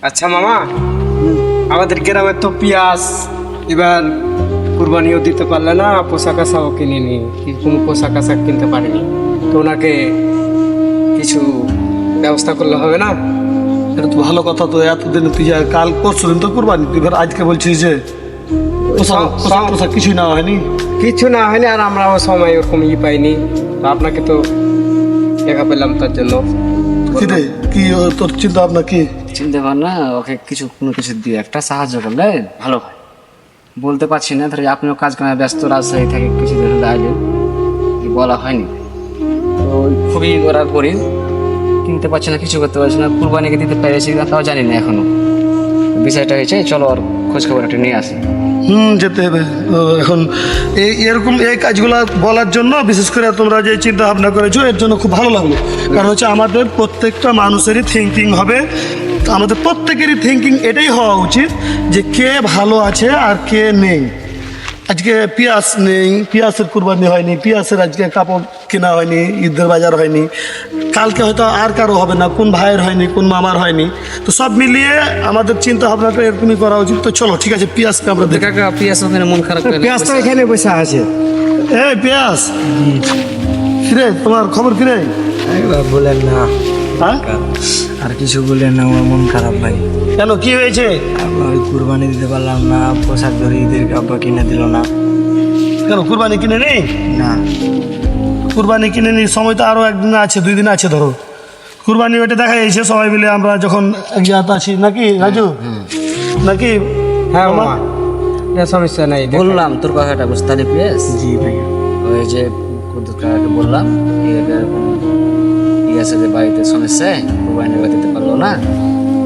আচ্ছা মামা, আমাদের গ্রামে তো পেঁয়াজ এবার কুরবানিও দিতে পারলে না, পোশাক আশাও কিনিনি, কি কোনো পোশাক আশাক কিনতে পারিনি, তো ওনাকে কিছু ব্যবস্থা করলে হবে না? এটা তো ভালো কথা। তো এতদিন তুই কাল পরশুদিন তো কুরবানি, তুই এবার আজকে বলছিস যে পোশাক কিছুই নেওয়া হয়নি। কিছু না হয়নি, আর আমরাও সময় ওরকম পাইনি, তো আপনাকে তো দেখা পেলাম তার জন্য। কি রে, কি তোর চিন্তা ভাবনা কি? চিনতে পার না, ওকে কোনো কিছু দিয়ে একটা সাহায্য করলে ভালো হয়। বলতে পারছি না, ধরে আপনিও কাজ কামে ব্যস্ত, রাজশাহী থেকে কিছুদিন হলে আইলেন, কি বলা হয়নি। তো খুবই ওরা করি, কিনতে পারছি না, কিছু করতে পারছি না, কুরবানিকে দিতে পেরেছি না তাও জানি না এখনো। বিষয়টা হয়েছে, চলো আর খোঁজ খবর একটা নিয়ে আসি। যেতে হবে। এখন এরকম এই কাজগুলো বলার জন্য, বিশেষ করে তোমরা যে চিন্তা ভাবনা করেছো এর জন্য খুব ভালো লাগলো। কারণ হচ্ছে আমাদের প্রত্যেকটা মানুষেরই থিঙ্কিং হবে, আমাদের প্রত্যেকেরই থিঙ্কিং এটাই হওয়া উচিত যে কে ভালো আছে আর কে নেই। আজকে পেঁয়াজ নেই, পেঁয়াজের কুরবানি হয়নি, পেঁয়াজের আজকে কাপড় কেনা হয়নি, ঈদের বাজার হয়নি, কালকে হয়তো আর কারো হবে না, কোন ভাইয়ের হয়নি, কোন মামার হয়নি। তো সব মিলিয়ে আমাদের চিন্তা ভাবনাটা এরকমই করা উচিত। তো চলো ঠিক আছে, পেঁয়াজকে আমরা দেখি। কাকা পেঁয়াজ ওখানে মন খারাপ করে পেঁয়াজ তো এখানে বসে আছে। এই পেঁয়াজ, কিরে তোমার খবর কিরে? একবার বলেন না, হ্যাঁ, আর কিছু বলেন না, আমার মন খারাপ ভাই। কেন কি হয়েছে? আব্বা ওই কুরবানি দিতে পারলাম না, পোশাক ধরে ঈদের আব্বা কিনে দিল না। কেন কুরবানি কিনে নেই? না, কুরবানি কিনে নি, সময় তো আরও একদিন আছে, 2 দিন আছে ধরো। কুরবানি ওইটা দেখা যাচ্ছে সবাই মিলে আমরা যখন এক জায়গাতে আছি, নাকি রাজু? নাকি? হ্যাঁ মামা, এটা সমস্যা নাই। বললাম তোর কথাটা বুঝতে পারি পেঁয়াজ। জি ভাই। ওই যে কুদ্দুস কাকাকে বললাম ঠিক আছে, যে বাড়িতে সমস্যা, কুরবানি দিতে পারলো না,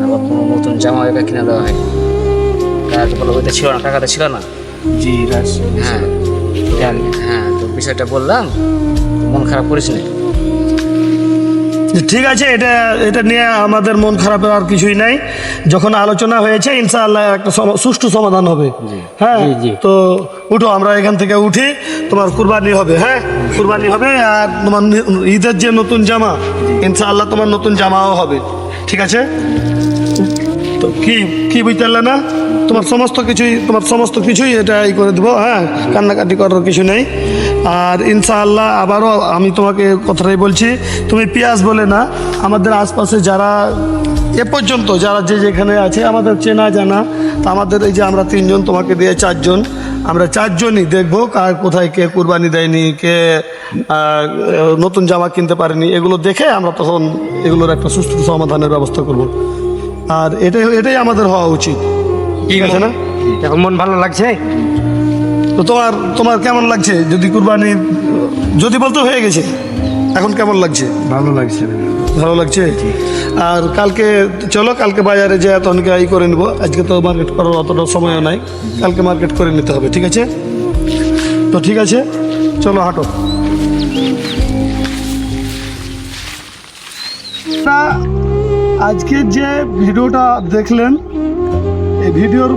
আবার কোনো নতুন জামা ওকে কিনে দেওয়া হয়। কাকাকে বললো ওইটা ছিল না, টাকাটা ছিল না। জি রাজ। হ্যাঁ হ্যাঁ, তো বিষয়টা বললাম, মন খারাপ করিস না। ঠিক আছে, এটা এটা নিয়ে আমাদের মন খারাপের আর কিছুই নাই। যখন আলোচনা হয়েছে ইনশাআল্লাহ একটা সুষ্ঠু সমাধান হবে। হ্যাঁ, তো উঠো, আমরা এখান থেকে উঠি, তোমার কুরবানি হবে। হ্যাঁ, কুরবানি হবে, আর তোমার ঈদের যে নতুন জামা, ইনশাআল্লাহ তোমার নতুন জামাও হবে। ঠিক আছে, তো কি কি বুঝতে পারলে না? তোমার সমস্ত কিছুই এটা ই করে দেবো। হ্যাঁ, কান্নাকাটি করার কিছু নেই। আর ইনশাআল্লাহ আবারও আমি তোমাকে কথাটাই বলছি, তুমি পেঁয়াজ বলে না, আমাদের আশপাশে যারা এ পর্যন্ত যারা যে যেখানে আছে আমাদের চেনা জানা, তা আমাদের এই যে আমরা 3 জন, তোমাকে দিয়ে 4 জন, আমরা 4 জনই দেখবো কার কোথায় কে কুরবানি দেয়নি, কে নতুন জামা কিনতে পারেনি, এগুলো দেখে আমরা তখন এগুলোর একটা সুস্থ সমাধানের ব্যবস্থা করব। আর এটাই আমাদের হওয়া উচিত। ঠিক আছে না? এখন মন ভালো লাগছে? তো তোমার কেমন লাগছে? যদি কুরবানি যদি বলতে হয়ে গেছে, এখন কেমন লাগছে? ভালো লাগছে। ভালো লাগছে। আর কালকে চলো, কালকে বাজারে যে তখনকে ই করে নেবো, আজকে তো মার্কেট করার অতটা সময়ও নাই, কালকে মার্কেট করে নিতে হবে। ঠিক আছে, তো ঠিক আছে, চলো হাঁটো। আজকের যে ভিডিওটা দেখলেন, এই ভিডিওর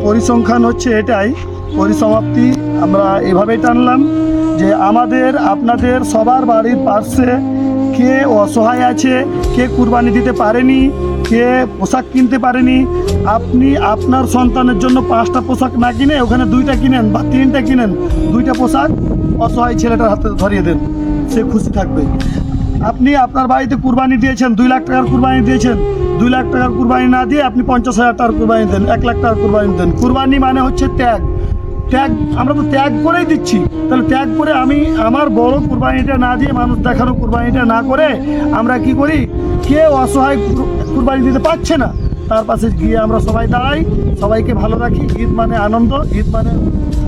পরিসংখ্যান হচ্ছে এটাই, পরিসমাপ্তি আমরা এভাবেই টানলাম যে আপনাদের সবার বাড়ির পাশে কে অসহায় আছে, কে কুরবানি দিতে পারেনি, কে পোশাক কিনতে পারেনি। আপনি আপনার সন্তানের জন্য 5টা পোশাক না কিনে ওখানে 2টা কিনেন বা 3টা কিনেন, 2টা পোশাক অসহায় ছেলেটার হাতে ধরিয়ে দেন, সে খুশি থাকবে। আপনি আপনার বাড়িতে কুরবানি দিয়েছেন, 2 লাখ টাকার কুরবানি দিয়েছেন, 2 লাখ টাকার কুরবানি না দিয়ে আপনি 50,000 টাকার কুরবানি দেন, 1 লাখ টাকার কুরবানি দেন। কুরবানি মানে হচ্ছে ত্যাগ। আমরা তো ত্যাগ করেই দিচ্ছি, তাহলে ত্যাগ করে আমি আমার বড় কুরবানিটা না দিয়ে, মানুষ দেখানো কুরবানিটা না করে আমরা কি করি, কে অসহায় কুরবানি দিতে পারছে না তার পাশে গিয়ে আমরা সবাই দাঁড়াই, সবাইকে ভালো রাখি। ঈদ মানে আনন্দ, ঈদ মানে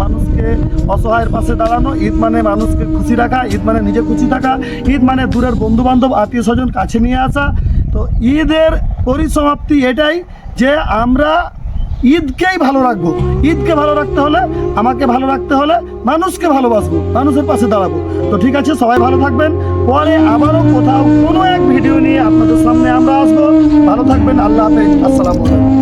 মানুষকে অসহায়ের পাশে দাঁড়ানো, ঈদ মানে মানুষকে খুশি রাখা, ঈদ মানে নিজে খুশি থাকা, ঈদ মানে দূরের বন্ধুবান্ধব আত্মীয় স্বজন কাছে নিয়ে আসা। তো ঈদের পরিসমাপ্তি এটাই যে আমরা ঈদকেই ভালো রাখবো। ঈদকে ভালো রাখতে হলে, আমাকে ভালো রাখতে হলে মানুষকে ভালোবাসবো, মানুষের পাশে দাঁড়াবো। তো ঠিক আছে, সবাই ভালো থাকবেন। পরে আবারও কোথাও কোনো এক ভিডিও নিয়ে আপনাদের সামনে আমরা আসবো। ভালো থাকবেন। আল্লাহ হাফেজ। আসসালামু আলাইকুম।